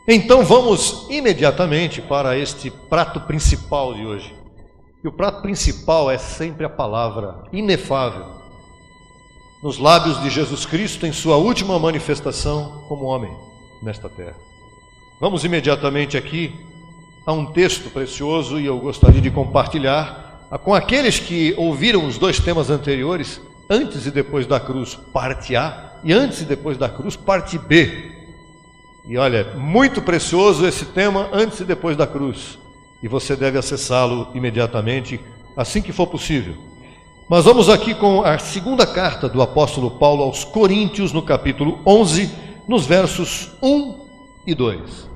Então vamos imediatamente para este prato principal de hoje. E o prato principal é sempre a palavra inefável, nos lábios de Jesus Cristo em sua última manifestação como homem nesta terra. Vamos imediatamente aqui a um texto precioso e eu gostaria de compartilhar com aqueles que ouviram os dois temas anteriores, antes e depois da cruz, parte A, e antes e depois da cruz, parte B. E olha, muito precioso esse tema, antes e depois da cruz. E você deve acessá-lo imediatamente, assim que for possível. Mas vamos aqui com a segunda carta do apóstolo Paulo aos Coríntios, no capítulo 11, nos versos 1 e 2.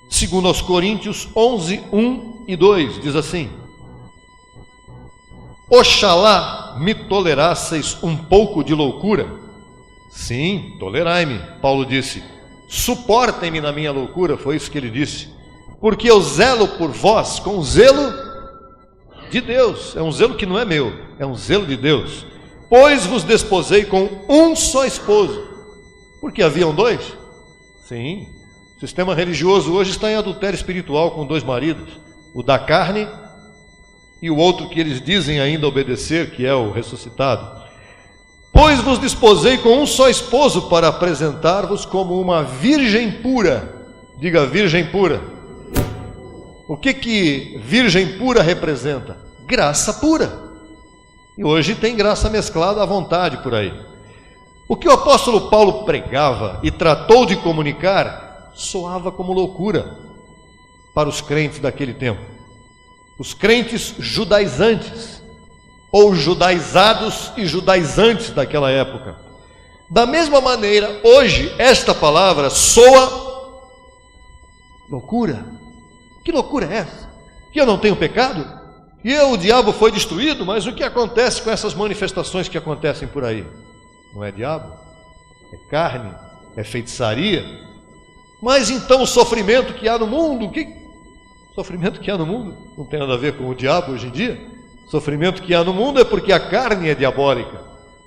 Segundo aos Coríntios 11, 1 e 2, diz assim: Oxalá me tolerasseis um pouco de loucura. Sim, tolerai-me, Paulo disse. Suportem-me na minha loucura, foi isso que ele disse. Porque eu zelo por vós com o zelo de Deus. É um zelo que não é meu, é um zelo de Deus. Pois vos desposei com um só esposo. Porque haviam dois? Sim. O sistema religioso hoje está em adultério espiritual com dois maridos. O da carne e o outro que eles dizem ainda obedecer, que é o ressuscitado. Pois vos desposei com um só esposo para apresentar-vos como uma virgem pura. Diga, virgem pura. O que virgem pura representa? Graça pura. E hoje tem graça mesclada à vontade por aí. O que o apóstolo Paulo pregava e tratou de comunicar soava como loucura para os crentes daquele tempo. Os crentes judaizantes, ou judaizados e judaizantes daquela época. Da mesma maneira, hoje, esta palavra soa loucura. Que loucura é essa? Que eu não tenho pecado? E o diabo foi destruído? Mas o que acontece com essas manifestações que acontecem por aí? Não é diabo? É carne? É feitiçaria? Mas então o sofrimento que há no mundo, que sofrimento que há no mundo? Não tem nada a ver com o diabo hoje em dia? Sofrimento que há no mundo é porque a carne é diabólica.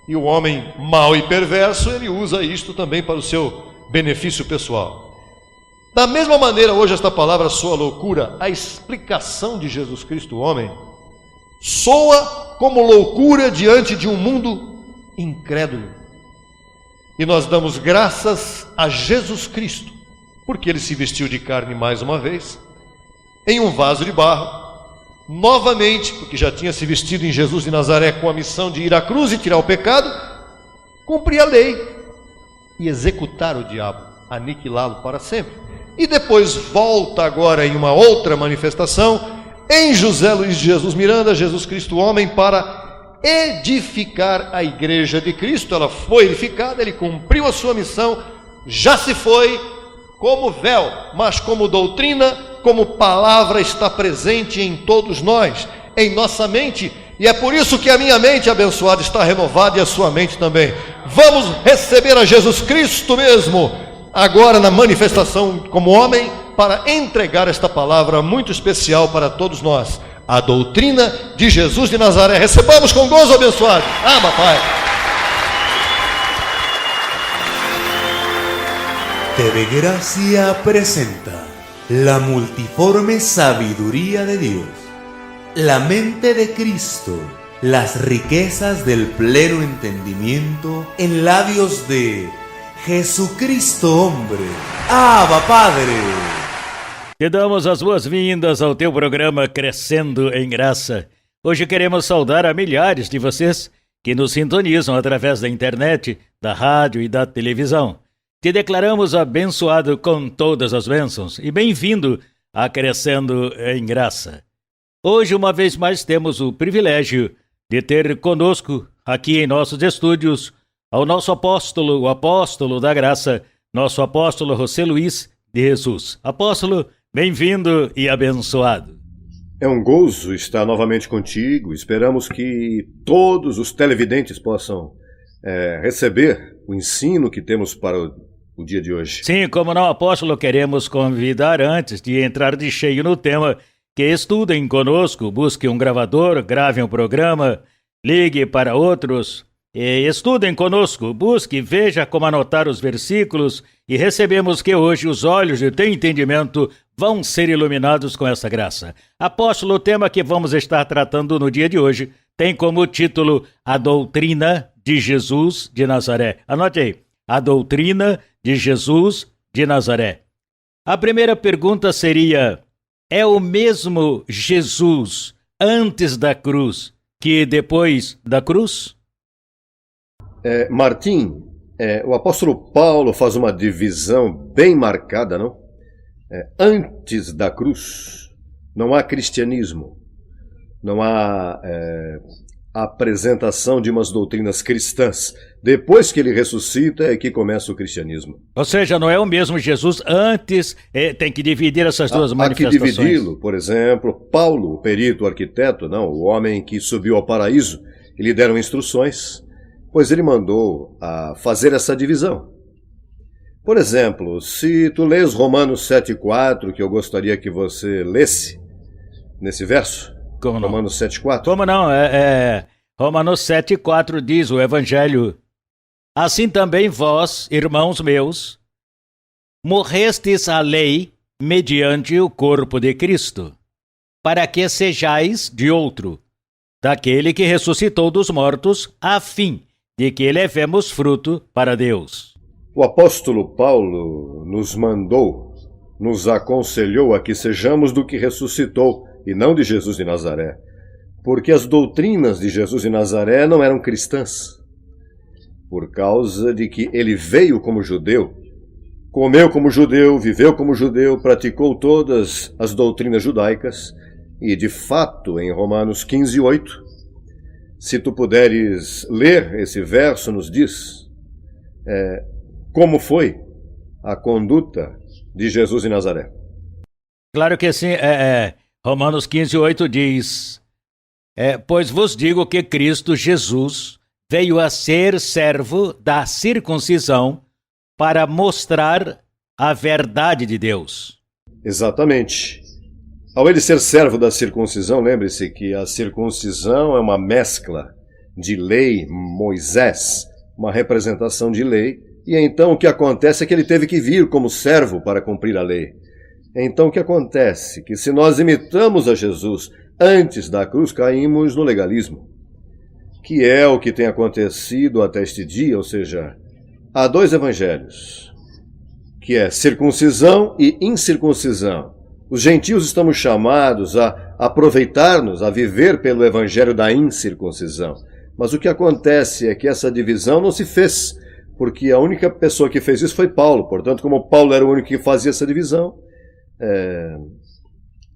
E o homem mau e perverso, ele usa isto também para o seu benefício pessoal. Da mesma maneira, hoje esta palavra soa loucura. A explicação de Jesus Cristo, homem, soa como loucura diante de um mundo incrédulo. E nós damos graças a Jesus Cristo, porque ele se vestiu de carne mais uma vez, em um vaso de barro, novamente, porque já tinha se vestido em Jesus de Nazaré com a missão de ir à cruz e tirar o pecado, cumprir a lei e executar o diabo, aniquilá-lo para sempre. E depois volta agora em uma outra manifestação, em José Luiz de Jesus Miranda, Jesus Cristo homem, para edificar a igreja de Cristo. Ela foi edificada, ele cumpriu a sua missão, já se foi como véu, mas como doutrina, como palavra está presente em todos nós, em nossa mente, e é por isso que a minha mente abençoada está renovada e a sua mente também. Vamos receber a Jesus Cristo mesmo, agora na manifestação como homem, para entregar esta palavra muito especial para todos nós, a doutrina de Jesus de Nazaré. Recebamos com gozo abençoado. Pai. TV Gracia presenta la multiforme sabiduría de Dios, la mente de Cristo, las riquezas del pleno entendimiento en labios de Jesucristo hombre. Abba Padre. Te damos as boas-vindas ao teu programa Crescendo em Graça. Hoje queremos saudar a milhares de vocês que nos sintonizam através da internet, da rádio e da televisão. Te declaramos abençoado com todas as bênçãos e bem-vindo a Crescendo em Graça. Hoje, uma vez mais, temos o privilégio de ter conosco, aqui em nossos estúdios, ao nosso apóstolo, o apóstolo da graça, nosso apóstolo José Luiz de Jesus. Apóstolo, bem-vindo e abençoado. É um gozo estar novamente contigo. Esperamos que todos os televidentes possam receber o ensino que temos para o dia de hoje. Sim, como não, apóstolo, queremos convidar, antes de entrar de cheio no tema, que estudem conosco, busquem um gravador, gravem um programa, ligue para outros, Estudem conosco, busque, veja como anotar os versículos e recebemos que hoje os olhos de teu entendimento vão ser iluminados com essa graça. Apóstolo, o tema que vamos estar tratando no dia de hoje tem como título A Doutrina de Jesus de Nazaré. Anote aí, A Doutrina de Jesus de Nazaré. A primeira pergunta seria: é o mesmo Jesus antes da cruz que depois da cruz? Martim, o apóstolo Paulo faz uma divisão bem marcada, não? Antes da cruz não há cristianismo, não há apresentação de umas doutrinas cristãs. Depois que ele ressuscita é que começa o cristianismo. Ou seja, não é o mesmo Jesus antes, tem que dividir essas duas manifestações. Há que dividi-lo. Por exemplo, Paulo, o perito, o arquiteto, não, o homem que subiu ao paraíso, e lhe deram instruções, pois ele mandou fazer essa divisão. Por exemplo, se tu lês Romanos 7,4, que eu gostaria que você lesse nesse verso. Como não? Romanos 7,4. Como não? Romanos 7,4 diz o Evangelho: assim também vós, irmãos meus, morrestes à lei mediante o corpo de Cristo, para que sejais de outro, daquele que ressuscitou dos mortos, a fim de que levemos fruto para Deus. O apóstolo Paulo nos mandou, nos aconselhou a que sejamos do que ressuscitou e não de Jesus de Nazaré, porque as doutrinas de Jesus de Nazaré não eram cristãs, por causa de que ele veio como judeu, comeu como judeu, viveu como judeu, praticou todas as doutrinas judaicas e, de fato, em Romanos 15:8, se tu puderes ler esse verso, nos diz como foi a conduta de Jesus de Nazaré. Claro que sim, Romanos 15:8 diz: pois vos digo que Cristo Jesus veio a ser servo da circuncisão para mostrar a verdade de Deus. Exatamente. Ao ele ser servo da circuncisão, lembre-se que a circuncisão é uma mescla de lei, Moisés, uma representação de lei, e então o que acontece é que ele teve que vir como servo para cumprir a lei. Então o que acontece? Que se nós imitamos a Jesus antes da cruz, caímos no legalismo, que é o que tem acontecido até este dia, ou seja, há dois evangelhos, que é circuncisão e incircuncisão. Os gentios estamos chamados a aproveitar-nos, a viver pelo evangelho da incircuncisão. Mas o que acontece é que essa divisão não se fez, porque a única pessoa que fez isso foi Paulo. Portanto, como Paulo era o único que fazia essa divisão,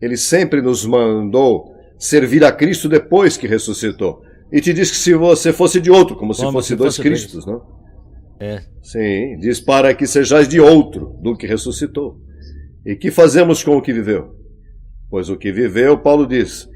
ele sempre nos mandou servir a Cristo depois que ressuscitou. E te diz que se você fosse de outro, como se fosse dois Cristos, não? Sim, diz para que sejais de outro do que ressuscitou. E que fazemos com o que viveu? Pois o que viveu, Paulo diz,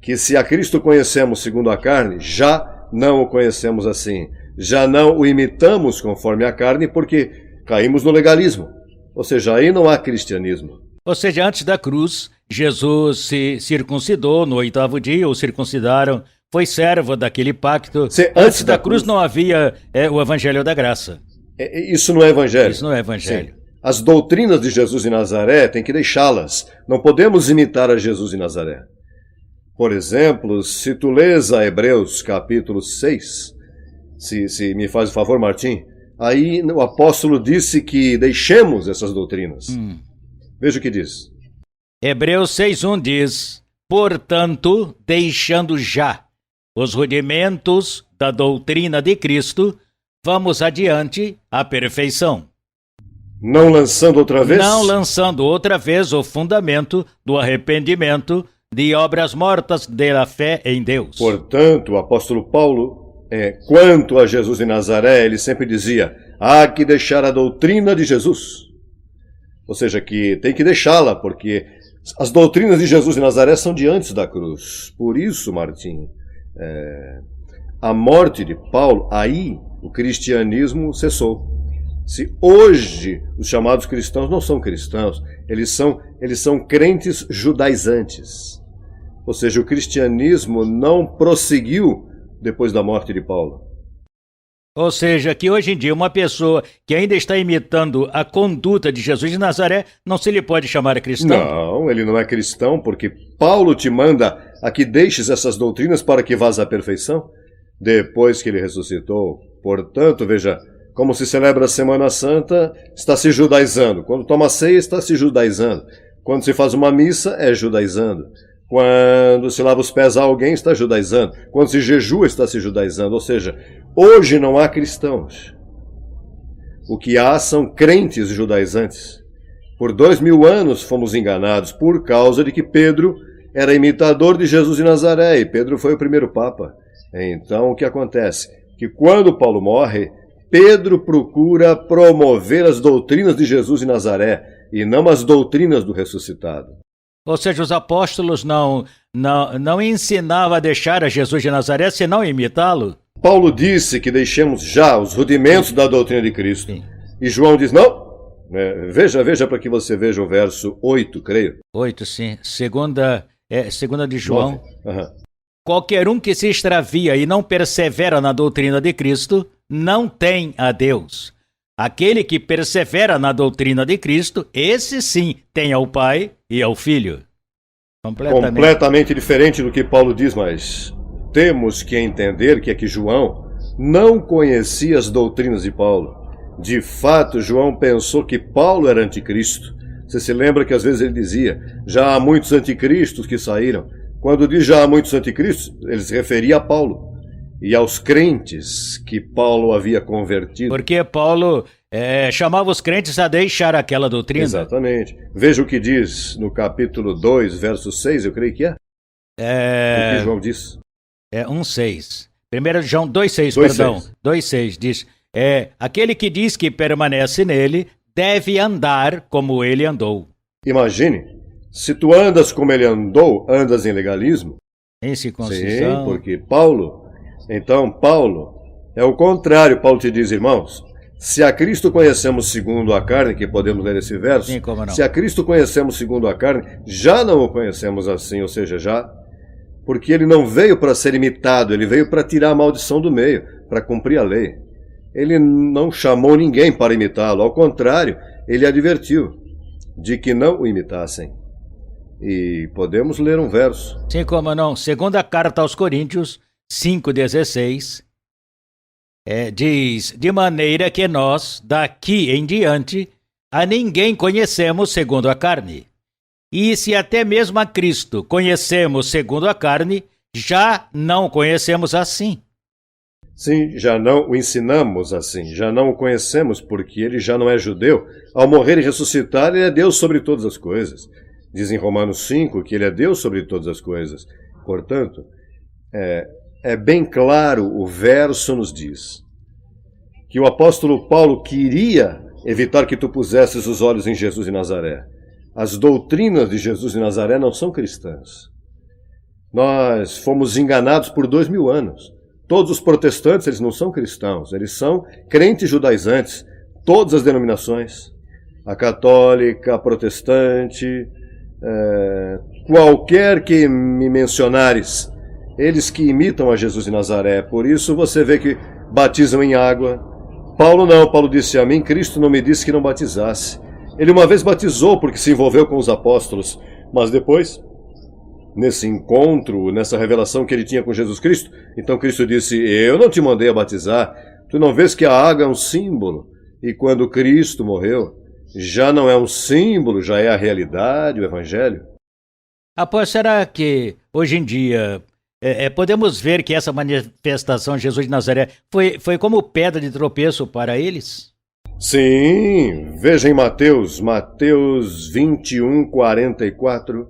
que se a Cristo conhecemos segundo a carne, já não o conhecemos assim. Já não o imitamos conforme a carne, porque caímos no legalismo. Ou seja, aí não há cristianismo. Ou seja, antes da cruz, Jesus se circuncidou no 8º dia, o circuncidaram, foi servo daquele pacto. Antes da cruz não havia o evangelho da graça. Isso não é evangelho. Isso não é evangelho. Sim. As doutrinas de Jesus de Nazaré tem que deixá-las. Não podemos imitar a Jesus de Nazaré. Por exemplo, se tu lês a Hebreus capítulo 6, se me faz o favor, Martim, aí o apóstolo disse que deixemos essas doutrinas. Veja o que diz. Hebreus 6:1 diz: portanto, deixando já os rudimentos da doutrina de Cristo, vamos adiante à perfeição. Não lançando outra vez? Não lançando outra vez o fundamento do arrependimento de obras mortas da fé em Deus. Portanto, o apóstolo Paulo, quanto a Jesus de Nazaré, ele sempre dizia: há que deixar a doutrina de Jesus. Ou seja, que tem que deixá-la, porque as doutrinas de Jesus de Nazaré são de antes da cruz. Por isso, Martim, a morte de Paulo, aí o cristianismo cessou. Se hoje os chamados cristãos não são cristãos, eles são crentes judaizantes. Ou seja, o cristianismo não prosseguiu depois da morte de Paulo. Ou seja, que hoje em dia uma pessoa que ainda está imitando a conduta de Jesus de Nazaré não se lhe pode chamar cristão. Não, ele não é cristão, porque Paulo te manda a que deixes essas doutrinas para que vás à perfeição, depois que ele ressuscitou. Portanto, veja, como se celebra a Semana Santa, está se judaizando. Quando toma ceia, está se judaizando. Quando se faz uma missa, é judaizando. Quando se lava os pés a alguém, está judaizando. Quando se jejua, está se judaizando. Ou seja, hoje não há cristãos. O que há são crentes judaizantes. Por 2000 anos fomos enganados por causa de que Pedro era imitador de Jesus de Nazaré e Pedro foi o primeiro papa. Então o que acontece? Que quando Paulo morre, Pedro procura promover as doutrinas de Jesus de Nazaré e não as doutrinas do ressuscitado. Ou seja, os apóstolos não ensinavam a deixar a Jesus de Nazaré, senão imitá-lo. Paulo disse que deixemos já os rudimentos da doutrina de Cristo. Sim. E João diz, não. Veja para que você veja o verso 8, creio. 8, sim. Segunda de João. Uhum. Qualquer um que se extravia e não persevera na doutrina de Cristo, não tem a Deus. Aquele que persevera na doutrina de Cristo, esse sim tem ao Pai e ao Filho. Completamente diferente do que Paulo diz, mas temos que entender que João não conhecia as doutrinas de Paulo. De fato, João pensou que Paulo era anticristo. Você se lembra que às vezes ele dizia, já há muitos anticristos que saíram. Quando diz já há muitos anticristos, ele se referia a Paulo e aos crentes que Paulo havia convertido. Porque Paulo chamava os crentes a deixar aquela doutrina. Exatamente. Veja o que diz no capítulo 2, verso 6, eu creio que é. O que João diz. 1,6. 1 João 2,6, perdão. 2,6 diz, aquele que diz que permanece nele deve andar como ele andou. Imagine, se tu andas como ele andou, andas em legalismo. Em circuncisão. Sim, porque Paulo é o contrário. Paulo te diz, irmãos, se a Cristo conhecemos segundo a carne, que podemos ler esse verso, sim, como não? Se a Cristo conhecemos segundo a carne, já não o conhecemos assim, ou seja, porque ele não veio para ser imitado, ele veio para tirar a maldição do meio, para cumprir a lei. Ele não chamou ninguém para imitá-lo, ao contrário, ele advertiu de que não o imitassem. E podemos ler um verso. Sim, como não? Segunda carta aos Coríntios, 5,16, diz, de maneira que nós, daqui em diante, a ninguém conhecemos segundo a carne. E se até mesmo a Cristo conhecemos segundo a carne, já não o conhecemos assim. Sim, já não o ensinamos assim, já não o conhecemos porque ele já não é judeu. Ao morrer e ressuscitar, ele é Deus sobre todas as coisas. Diz em Romanos 5 que ele é Deus sobre todas as coisas. Portanto, é bem claro, o verso nos diz que o apóstolo Paulo queria evitar que tu pusesses os olhos em Jesus de Nazaré. As doutrinas de Jesus de Nazaré não são cristãs. Nós fomos enganados por 2000 anos. Todos os protestantes, eles não são cristãos, eles são crentes judaizantes, todas as denominações. A católica, a protestante, qualquer que me mencionares, eles que imitam a Jesus de Nazaré. Por isso você vê que batizam em água. Paulo não, Paulo disse a mim, Cristo não me disse que não batizasse. Ele uma vez batizou porque se envolveu com os apóstolos, mas depois, nesse encontro, nessa revelação que ele tinha com Jesus Cristo, então Cristo disse, eu não te mandei a batizar, tu não vês que a água é um símbolo? E quando Cristo morreu, já não é um símbolo, já é a realidade, o Evangelho. Após, será que hoje em dia podemos ver que essa manifestação de Jesus de Nazaré foi como pedra de tropeço para eles? Sim, veja em Mateus 21, 44.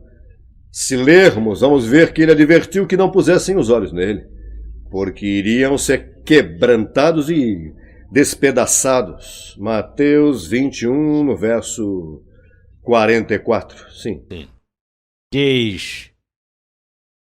Se lermos, vamos ver que ele advertiu que não pusessem os olhos nele, porque iriam ser quebrantados e despedaçados. Mateus 21, no verso 44. Sim. Diz,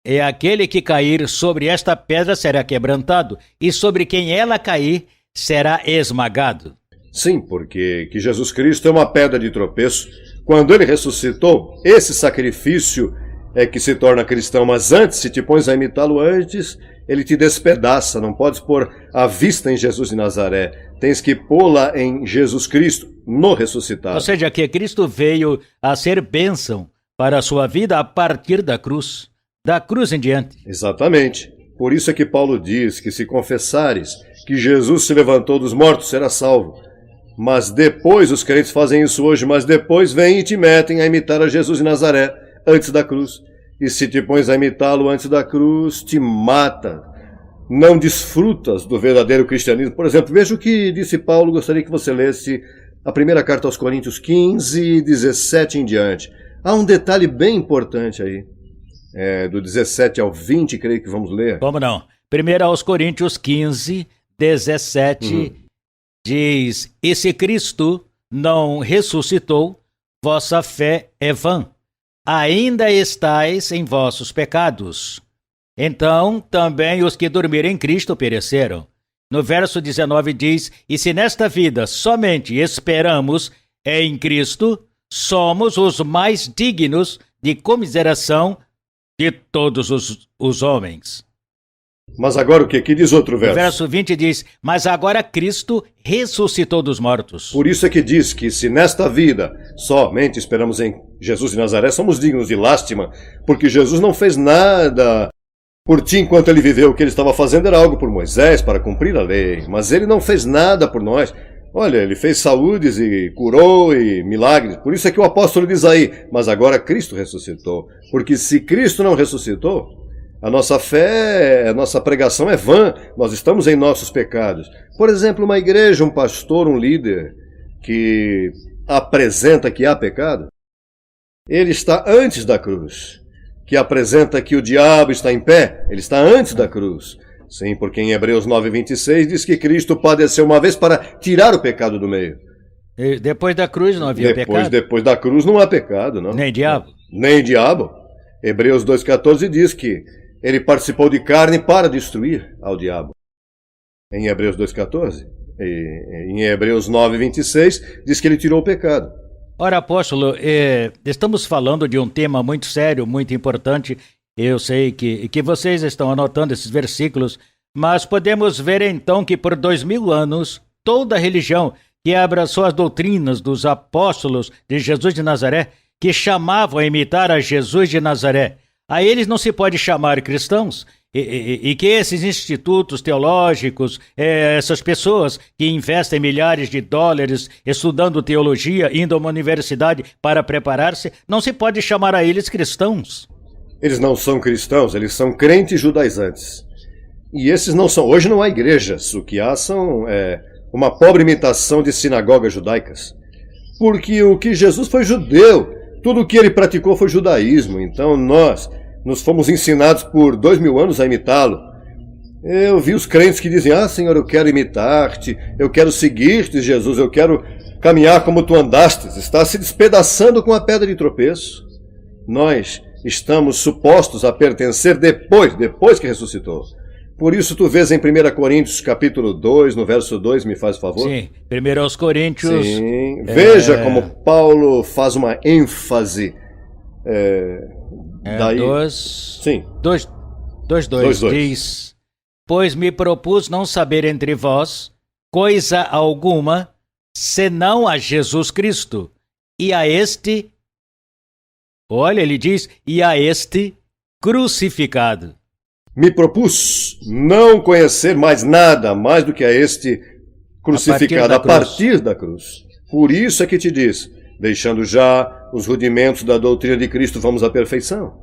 e aquele que cair sobre esta pedra será quebrantado, e sobre quem ela cair será esmagado. Sim, porque que Jesus Cristo é uma pedra de tropeço. Quando ele ressuscitou, esse sacrifício é que se torna cristão, mas antes, se te pões a imitá-lo antes, ele te despedaça. Não podes pôr a vista em Jesus de Nazaré. Tens que pô-la em Jesus Cristo, no ressuscitado. Ou seja, que Cristo veio a ser bênção para a sua vida a partir da cruz em diante. Exatamente. Por isso é que Paulo diz que se confessares que Jesus se levantou dos mortos, será salvo. Mas depois, os crentes fazem isso hoje, mas depois vêm e te metem a imitar a Jesus de Nazaré antes da cruz. E se te pões a imitá-lo antes da cruz, te mata. Não desfrutas do verdadeiro cristianismo. Por exemplo, veja o que disse Paulo, gostaria que você lesse a primeira carta aos Coríntios 15, 17 em diante. Há um detalhe bem importante aí. Do 17 ao 20, creio que vamos ler. Como não? Primeiro aos Coríntios 15, 17, diz: E se Cristo não ressuscitou, vossa fé é vã. Ainda estais em vossos pecados. Então também os que dormiram em Cristo pereceram. No verso 19 diz: E se nesta vida somente esperamos em Cristo, somos os mais dignos de comiseração de todos os homens. Mas agora o que? Que diz outro verso? O verso 20 diz: Mas agora Cristo ressuscitou dos mortos. Por isso é que diz que se nesta vida somente esperamos em Jesus de Nazaré, somos dignos de lástima, porque Jesus não fez nada por ti enquanto ele viveu. O que ele estava fazendo era algo por Moisés, para cumprir a lei, mas ele não fez nada por nós. Olha, ele fez saúdes e curou e milagres. Por isso é que o apóstolo diz aí: mas agora Cristo ressuscitou. Porque se Cristo não ressuscitou, a nossa fé, a nossa pregação é vã. Nós estamos em nossos pecados. Por exemplo, uma igreja, um pastor, um líder que apresenta que há pecado, ele está antes da cruz. Que apresenta que o diabo está em pé, ele está antes da cruz. Sim, porque em Hebreus 9:26 diz que Cristo padeceu uma vez para tirar o pecado do meio. E depois da cruz não havia pecado? Depois da cruz não há pecado, não. Nem diabo? Nem diabo. Hebreus 2,14 diz que ele participou de carne para destruir ao diabo. Em Hebreus 2,14. E em Hebreus 9:26 diz que ele tirou o pecado. Ora, apóstolo, estamos falando de um tema muito sério, muito importante. Eu sei que vocês estão anotando esses versículos, mas podemos ver então que por 2000 anos, toda religião que abraçou as doutrinas dos apóstolos de Jesus de Nazaré, que chamavam a imitar a Jesus de Nazaré, a eles não se pode chamar cristãos, e que esses institutos teológicos, essas pessoas que investem milhares de dólares estudando teologia, indo a uma universidade para preparar-se, não se pode chamar a eles cristãos. Eles não são cristãos, eles são crentes judaizantes. E esses não são. Hoje não há igrejas, o que há são uma pobre imitação de sinagogas judaicas. Porque o que Jesus foi judeu, tudo o que ele praticou foi judaísmo. Então nós nos fomos ensinados por 2000 anos a imitá-lo. Eu vi os crentes que dizem: Senhor, eu quero imitar-te, eu quero seguir-te, Jesus, eu quero caminhar como tu andastes. Está se despedaçando com a pedra de tropeço. Nós estamos supostos a pertencer depois que ressuscitou. Por isso tu vês em 1 Coríntios capítulo 2, no verso 2, me faz favor? Sim, 1 Coríntios... Sim, veja como Paulo faz uma ênfase. Daí... Sim. 2:2 diz: Pois me propus não saber entre vós coisa alguma, senão a Jesus Cristo, e a este... Olha, ele diz: e a este crucificado. Me propus não conhecer mais nada mais do que a este crucificado, a partir da cruz. Por isso é que te diz: deixando já os rudimentos da doutrina de Cristo, vamos à perfeição.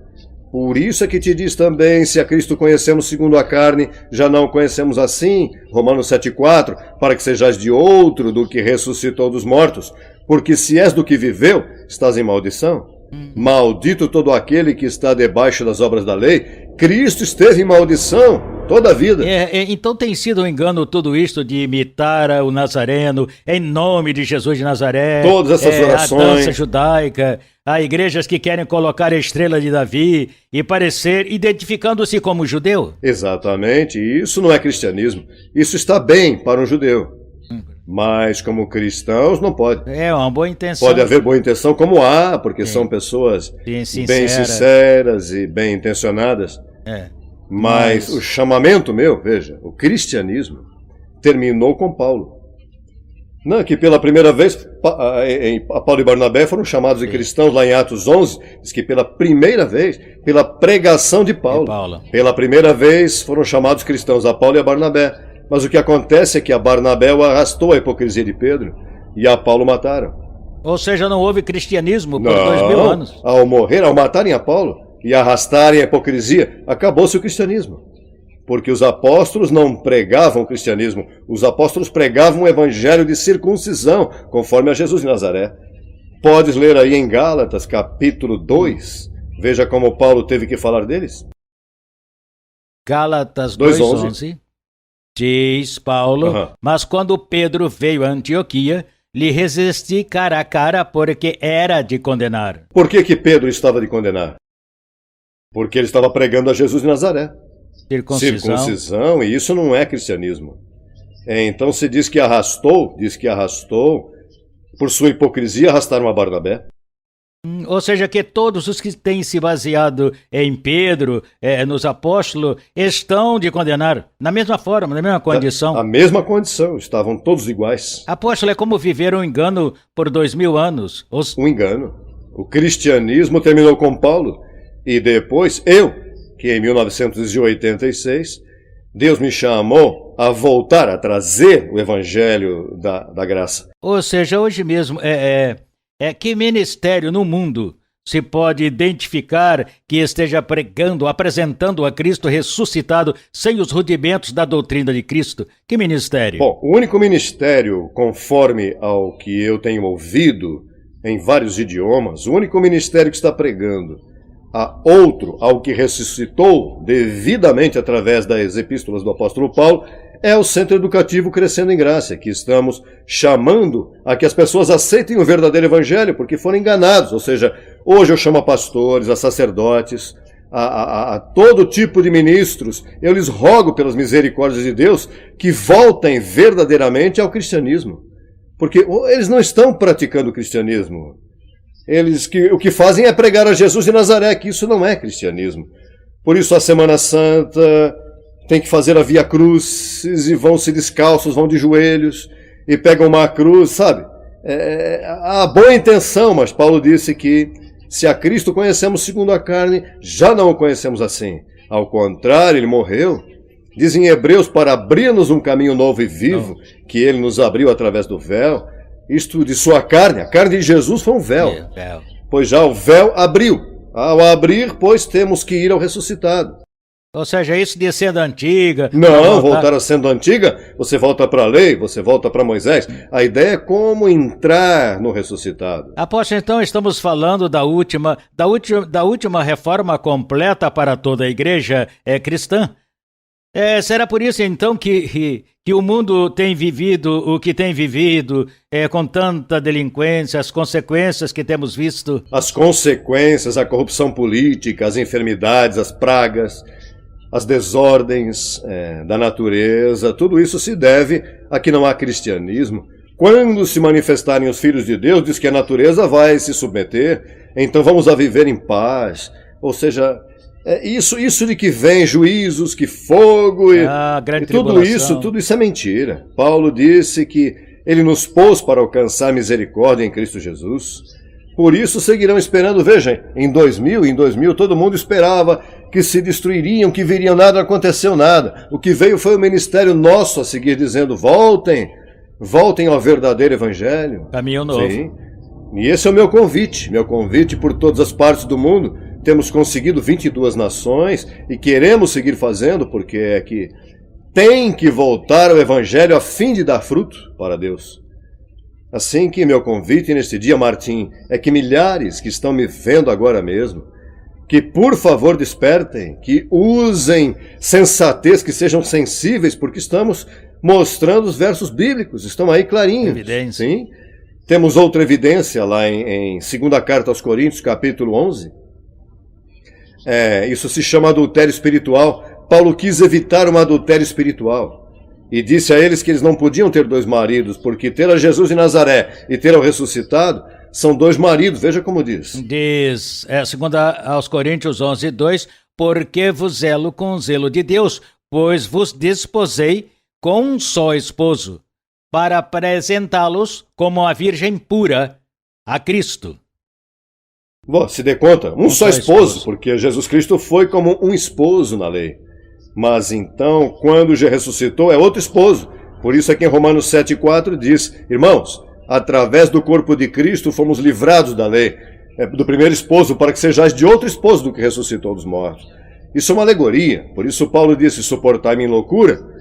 Por isso é que te diz também: se a Cristo conhecemos segundo a carne, já não o conhecemos assim. Romanos 7,4, para que sejais de outro do que ressuscitou dos mortos. Porque se és do que viveu, estás em maldição. Maldito todo aquele que está debaixo das obras da lei. Cristo esteve em maldição toda a vida. Então tem sido um engano tudo isto de imitar o Nazareno, em nome de Jesus de Nazaré. Todas essas orações. A dança judaica, há igrejas que querem colocar a estrela de Davi e parecer identificando-se como judeu. Exatamente, isso não é cristianismo. Isso está bem para um judeu. Mas como cristãos não pode. É uma boa intenção. Pode haver boa intenção, como há, porque são pessoas bem sinceras e bem intencionadas. Mas o chamamento meu, veja, o cristianismo terminou com Paulo. Não, que pela primeira vez, Paulo e Barnabé foram chamados de cristãos lá em Atos 11, diz que pela primeira vez, pela pregação de Paulo, pela primeira vez foram chamados cristãos a Paulo e a Barnabé. Mas o que acontece é que a Barnabé o arrastou à hipocrisia de Pedro e a Paulo mataram. Ou seja, não houve cristianismo por 2000 anos. Ao morrer, ao matarem a Paulo e arrastarem a hipocrisia, acabou-se o cristianismo. Porque os apóstolos não pregavam o cristianismo, os apóstolos pregavam o evangelho de circuncisão, conforme a Jesus de Nazaré. Podes ler aí em Gálatas, capítulo 2, veja como Paulo teve que falar deles. Gálatas 2:11 diz Paulo, mas quando Pedro veio a Antioquia, lhe resisti cara a cara, porque era de condenar. Por que Pedro estava de condenar? Porque ele estava pregando a Jesus de Nazaré. Circuncisão, e isso não é cristianismo. Então se diz que arrastou, por sua hipocrisia arrastaram a Barnabé. Ou seja, que todos os que têm se baseado em Pedro, nos apóstolos, estão de condenar, na mesma forma, na mesma condição. A mesma condição, estavam todos iguais. Apóstolo, é como viver um engano por 2000 anos. Um engano. O cristianismo terminou com Paulo, e depois que em 1986, Deus me chamou a voltar a trazer o evangelho da graça. Ou seja, hoje mesmo, que ministério no mundo se pode identificar que esteja pregando, apresentando a Cristo ressuscitado sem os rudimentos da doutrina de Cristo? Que ministério? Bom, o único ministério, conforme ao que eu tenho ouvido em vários idiomas, o único ministério que está pregando ao que ressuscitou devidamente através das epístolas do apóstolo Paulo, é o Centro Educativo Crescendo em Graça, que estamos chamando a que as pessoas aceitem o verdadeiro evangelho, porque foram enganados. Ou seja, hoje eu chamo a pastores, a sacerdotes, a todo tipo de ministros, eu lhes rogo pelas misericórdias de Deus que voltem verdadeiramente ao cristianismo, porque eles não estão praticando o cristianismo. O que fazem é pregar a Jesus de Nazaré, que isso não é cristianismo. Por isso a Semana Santa tem que fazer a Via Crucis e vão-se descalços, vão de joelhos e pegam uma cruz, sabe? Há boa intenção, mas Paulo disse que se a Cristo conhecemos segundo a carne, já não o conhecemos assim. Ao contrário, ele morreu. Diz em Hebreus, para abrir-nos um caminho novo e vivo, que ele nos abriu através do véu. Isto de sua carne, a carne de Jesus foi um véu, pois já o véu abriu. Ao abrir, pois, temos que ir ao ressuscitado. Ou seja, isso de sendo antiga... Não, voltar a sendo antiga, você volta para a lei, você volta para Moisés. A ideia é como entrar no ressuscitado. Apóstolo, então estamos falando da última reforma completa para toda a igreja cristã. Será por isso, então, que o mundo tem vivido o que tem vivido, com tanta delinquência, as consequências que temos visto? As consequências, a corrupção política, as enfermidades, as pragas, as desordens da natureza, tudo isso se deve a que não há cristianismo. Quando se manifestarem os filhos de Deus, diz que a natureza vai se submeter, então vamos a viver em paz. Ou seja... Isso de que vem juízos, que fogo e tudo isso é mentira. Paulo disse que ele nos pôs para alcançar misericórdia em Cristo Jesus. Por isso seguirão esperando. Vejam, em 2000 todo mundo esperava que se destruiriam, que viriam, nada, não aconteceu nada. O que veio foi o ministério nosso a seguir dizendo, voltem ao verdadeiro evangelho. Caminho novo. Sim. E esse é o meu convite por todas as partes do mundo. Temos conseguido 22 nações e queremos seguir fazendo, porque é que tem que voltar ao evangelho a fim de dar fruto para Deus. Assim que meu convite neste dia, Martim, é que milhares que estão me vendo agora mesmo, que por favor despertem, que usem sensatez, que sejam sensíveis, porque estamos mostrando os versos bíblicos, estão aí clarinhos. Evidência. Sim? Temos outra evidência lá em 2ª Carta aos Coríntios, capítulo 11. Isso se chama adultério espiritual. Paulo quis evitar um adultério espiritual e disse a eles que eles não podiam ter 2 maridos, porque ter a Jesus de Nazaré e ter ao ressuscitado são 2 maridos. Veja como diz. Diz, 2 aos Coríntios 11:2, porque vos zelo com o zelo de Deus, pois vos desposei com um só esposo, para apresentá-los como a virgem pura a Cristo. Se dê conta, um só esposo, porque Jesus Cristo foi como um esposo na lei. Mas então, quando já ressuscitou, é outro esposo. Por isso aqui em Romanos 7,4 diz: irmãos, através do corpo de Cristo fomos livrados da lei, do primeiro esposo, para que sejais de outro esposo do que ressuscitou dos mortos. Isso é uma alegoria. Por isso Paulo disse: suportai-me em loucura.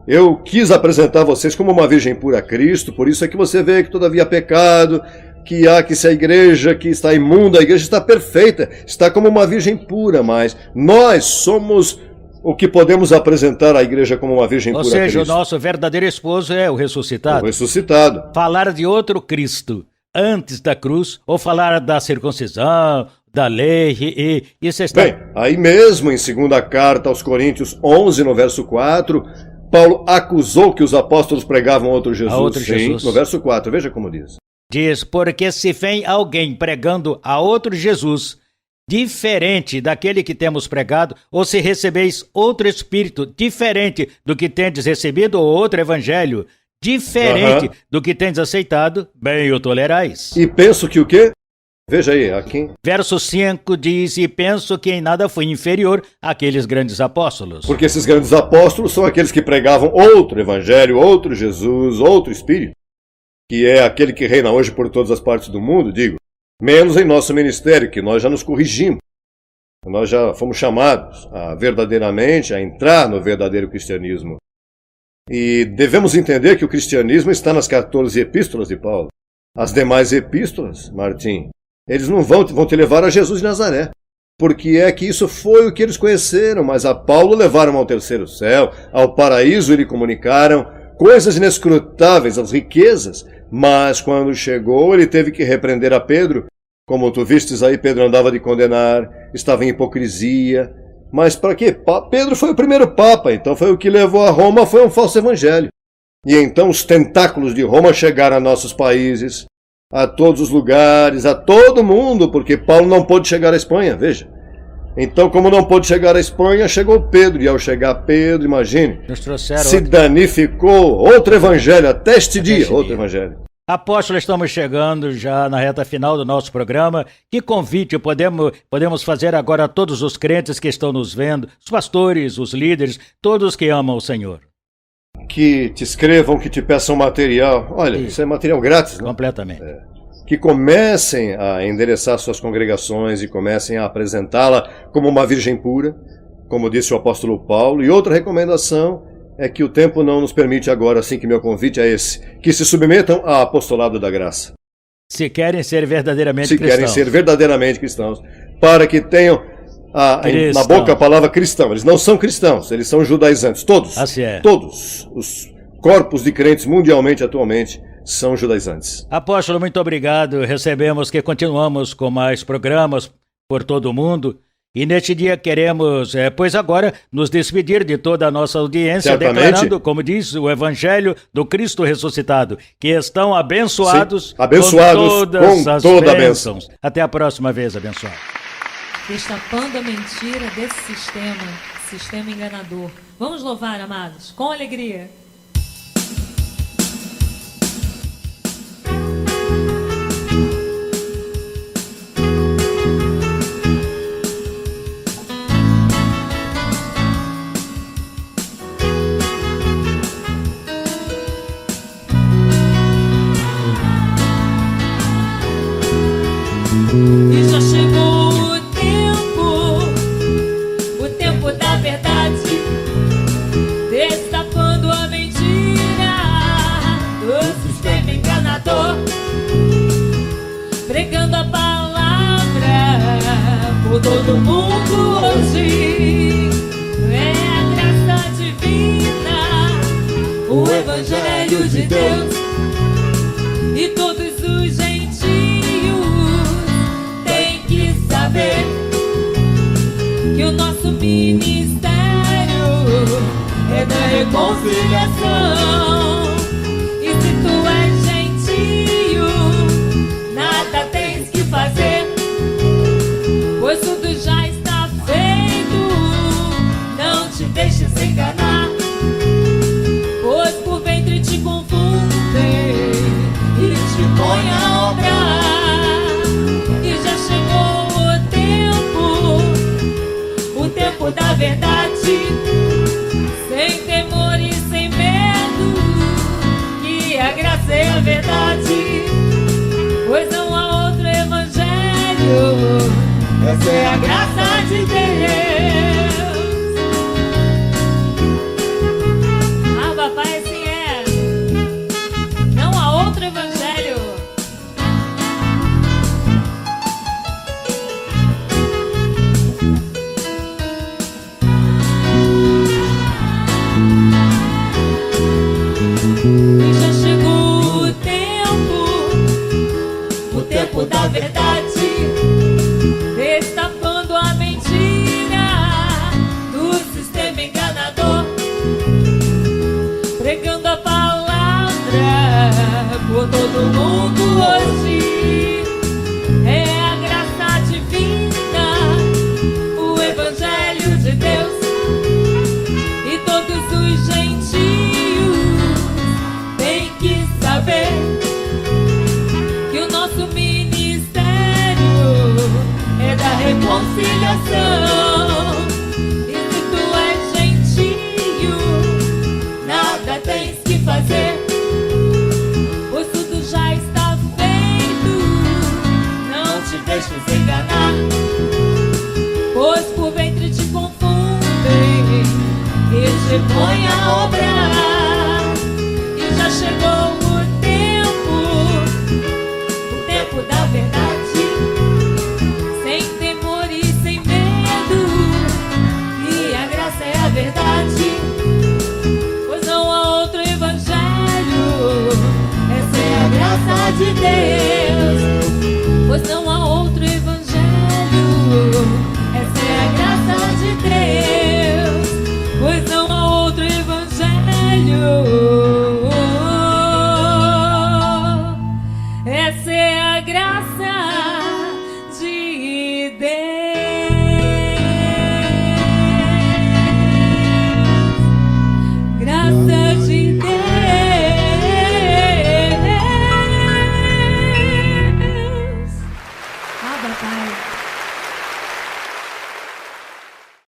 Eu quis apresentar vocês como uma virgem pura a Cristo. Por isso é que você vê que todavia há pecado, que se a igreja que está imunda, a igreja está perfeita, está como uma virgem pura, mas nós somos o que podemos apresentar à igreja como uma virgem pura a Cristo. Ou seja, o nosso verdadeiro esposo é o ressuscitado. O ressuscitado. Falar de outro Cristo antes da cruz, ou falar da circuncisão, da lei, isso está... Bem, aí mesmo em 2ª carta aos Coríntios 11, no verso 4, Paulo acusou que os apóstolos pregavam outro Jesus. A outro Jesus. No verso 4, veja como diz. Diz, porque se vem alguém pregando a outro Jesus, diferente daquele que temos pregado, ou se recebeis outro Espírito, diferente do que tendes recebido, ou outro Evangelho, diferente do que tendes aceitado, bem o tolerais. E penso que o quê? Veja aí, aqui. Verso 5 diz, e penso que em nada fui inferior àqueles grandes apóstolos. Porque esses grandes apóstolos são aqueles que pregavam outro Evangelho, outro Jesus, outro Espírito, que é aquele que reina hoje por todas as partes do mundo, digo. Menos em nosso ministério, que nós já nos corrigimos. Nós já fomos chamados verdadeiramente a entrar no verdadeiro cristianismo. E devemos entender que o cristianismo está nas 14 epístolas de Paulo. As demais epístolas, Martim, eles não vão te levar a Jesus de Nazaré. Porque é que isso foi o que eles conheceram, mas a Paulo levaram ao terceiro céu, ao paraíso lhe comunicaram coisas inescrutáveis, as riquezas. Mas quando chegou, ele teve que repreender a Pedro. Como tu vistes aí, Pedro andava de condenar, estava em hipocrisia. Mas para quê? Pedro foi o primeiro papa, então foi o que levou a Roma, foi um falso evangelho. E então os tentáculos de Roma chegaram a nossos países, a todos os lugares, a todo mundo, porque Paulo não pôde chegar à Espanha, veja. Então, como não pôde chegar à Espanha, chegou Pedro. E ao chegar Pedro, imagine, se danificou outro evangelho, até este dia, outro evangelho. Apóstolo, estamos chegando já na reta final do nosso programa. Que convite podemos fazer agora a todos os crentes que estão nos vendo, os pastores, os líderes, todos que amam o Senhor? Que te escrevam, que te peçam material. Olha, isso é material grátis, né? Completamente. Que comecem a endereçar suas congregações e comecem a apresentá-la como uma virgem pura, como disse o apóstolo Paulo. E outra recomendação é que o tempo não nos permite agora, assim que meu convite é esse, que se submetam ao apostolado da graça. Se querem ser verdadeiramente cristãos. Se querem ser verdadeiramente cristãos, para que tenham na boca a palavra cristão. Eles não são cristãos, eles são judaizantes. Todos. Assim é. Todos os corpos de crentes mundialmente atualmente são judaizantes. Apóstolo, muito obrigado. Recebemos que continuamos com mais programas por todo o mundo. E neste dia queremos, pois agora, nos despedir de toda a nossa audiência, declarando, como diz o Evangelho do Cristo ressuscitado, que estão abençoados, com todas as bênçãos. Até a próxima vez, abençoado. Destapando a mentira desse sistema enganador. Vamos louvar, amados, com alegria. E já chegou o tempo da verdade, destapando a mentira do sistema enganador, pregando a palavra por todo mundo hoje. É a graça divina, o Evangelho de Deus, e todos os gentios têm que saber que o nosso ministério é da reconciliação. E se tu és gentio, nada tens que fazer, pois tudo já está feito essa é a graça de Deus. Ah, papai, assim é. Não há outro evangelho. E já chegou o tempo da verdade, Destapando a mentira do sistema enganador, pregando a palavra por todo mundo hoje. é a graça divina, O evangelho de Deus, e todos os gentios tem que saber que o nosso ministério é da reconciliação. e se tu és gentio, Nada tens que fazer, pois tudo já está feito. não te deixes enganar. Pois por ventre te confundem E te põe a obrar. e já chegou o tempo O tempo da verdade.